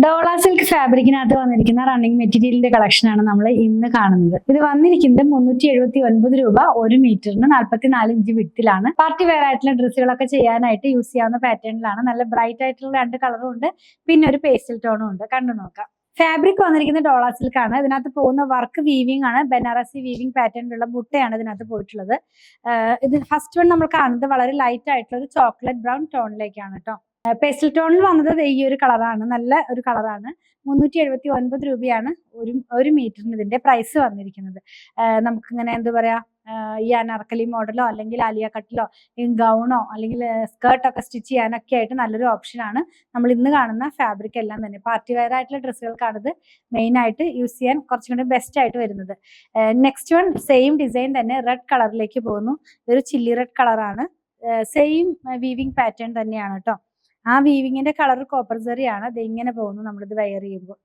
ഡോള silk ഫാബ്രിക്കിനകത്ത് വന്നിരിക്കുന്ന running മെറ്റീരിയലിന്റെ കളക്ഷനാണ് നമ്മൾ ഇന്ന് കാണുന്നത്. ഇത് വന്നിരിക്കുന്നത് 379 രൂപ 1 മീറ്ററിന് 44 ഇഞ്ച് വിഡ്ത്തിലാണ്. പാർട്ടി വെയർ ആയിട്ടുള്ള ഡ്രസ്സുകളൊക്കെ ചെയ്യാനായിട്ട് യൂസ് ചെയ്യാവുന്ന പാറ്റേണിലാണ്. നല്ല ബ്രൈറ്റ് ആയിട്ടുള്ള 2 കളറും ഉണ്ട്, പിന്നെ ഒരു പേസ്റ്റൽ ടോണും ഉണ്ട്. കണ്ടു നോക്കാം. ഫാബ്രിക് വന്നിരിക്കുന്ന ഡോള സിൽക്ക് ആണ്. ഇതിനകത്ത് പോകുന്ന വർക്ക് വീവിംഗ് ആണ്. ബനാറസി വീവിംഗ് പാറ്റേണിലുള്ള ബുട്ടയാണ് ഇതിനകത്ത് പോയിട്ടുള്ളത്. ഇത് ഫസ്റ്റ് വൺ നമ്മൾ കാണുന്നത് വളരെ ലൈറ്റ് ആയിട്ടുള്ള ഒരു ചോക്ലേറ്റ് ബ്രൗൺ ടോണിലേക്കാണ് കേട്ടോ. പേസ്റ്റൽ ടോണിൽ വന്നത് ഈ ഒരു കളറാണ്, നല്ല ഒരു കളറാണ്. 379 രൂപയാണ് ഒരു മീറ്ററിന് ഇതിന്റെ പ്രൈസ് വന്നിരിക്കുന്നത്. നമുക്കിങ്ങനെ എന്താ പറയാ, ഈ അനാർക്കലി മോഡലോ അല്ലെങ്കിൽ ആലിയ കട്ടിലോ ഗൗണോ അല്ലെങ്കിൽ സ്കേർട്ടൊക്കെ സ്റ്റിച്ച് ചെയ്യാനൊക്കെ ആയിട്ട് നല്ലൊരു ഓപ്ഷനാണ്. നമ്മൾ ഇന്ന് കാണുന്ന ഫാബ്രിക് എല്ലാം തന്നെ പാർട്ടി വെയർ ആയിട്ടുള്ള ഡ്രസ്സുകൾക്കാണിത് മെയിൻ ആയിട്ട് യൂസ് ചെയ്യാൻ കുറച്ചും കൂടി ബെസ്റ്റ് ആയിട്ട് വരുന്നത്. നെക്സ്റ്റ് വൺ സെയിം ഡിസൈൻ തന്നെ റെഡ് കളറിലേക്ക് പോകുന്നു. ഇതൊരു ചില്ലി റെഡ് കളറാണ്. സെയിം വീവിംഗ് പാറ്റേൺ തന്നെയാണ് കേട്ടോ. ആ വീവിങ്ങിന്റെ കളർ കോപ്പർ സെറിയാണ്. അത് ഇങ്ങനെ പോകുന്നു നമ്മളിത് വെയർ ചെയ്യുമ്പോൾ.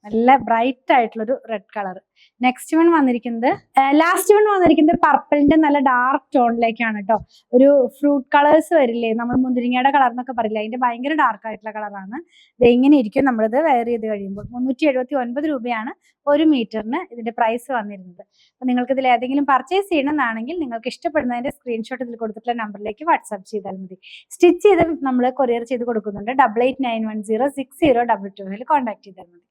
നല്ല ബ്രൈറ്റ് ആയിട്ടുള്ളൊരു റെഡ് കളർ. നെക്സ്റ്റ് വൺ വന്നിരിക്കുന്നത് ലാസ്റ്റ് വൺ വന്നിരിക്കുന്നത് പർപ്പിളിന്റെ നല്ല ഡാർക്ക് ടോണിലേക്കാണ് കേട്ടോ. ഒരു ഫ്രൂട്ട് കളേഴ്സ് വരില്ലേ, നമ്മൾ മുന്തിരിങ്ങയുടെ കളർ എന്നൊക്കെ പറയില്ല, അതിന്റെ ഭയങ്കര ഡാർക്ക് ആയിട്ടുള്ള കളറാണ്. ഇത് ഇങ്ങനെ ഇരിക്കും നമ്മളിത് വെയർ ചെയ്ത് കഴിയുമ്പോൾ. 379 രൂപയാണ് 1 മീറ്ററിന് ഇതിന്റെ പ്രൈസ് വന്നിരുന്നത്. അപ്പൊ നിങ്ങൾക്ക് ഇതിൽ ഏതെങ്കിലും പർച്ചേസ് ചെയ്യണമെന്നാണെങ്കിൽ നിങ്ങൾക്ക് ഇഷ്ടപ്പെടുന്നതിന്റെ സ്ക്രീൻഷോട്ട് ഇതിൽ കൊടുത്തിട്ടുള്ള നമ്പറിലേക്ക് വാട്സ്ആപ്പ് ചെയ്താൽ മതി. സ്റ്റിച്ച് ചെയ്ത് നമ്മൾ കൊറിയർ ചെയ്ത് കൊടുക്കുന്നുണ്ട്. 8891060222 കോൺടാക്ട് ചെയ്താൽ മതി.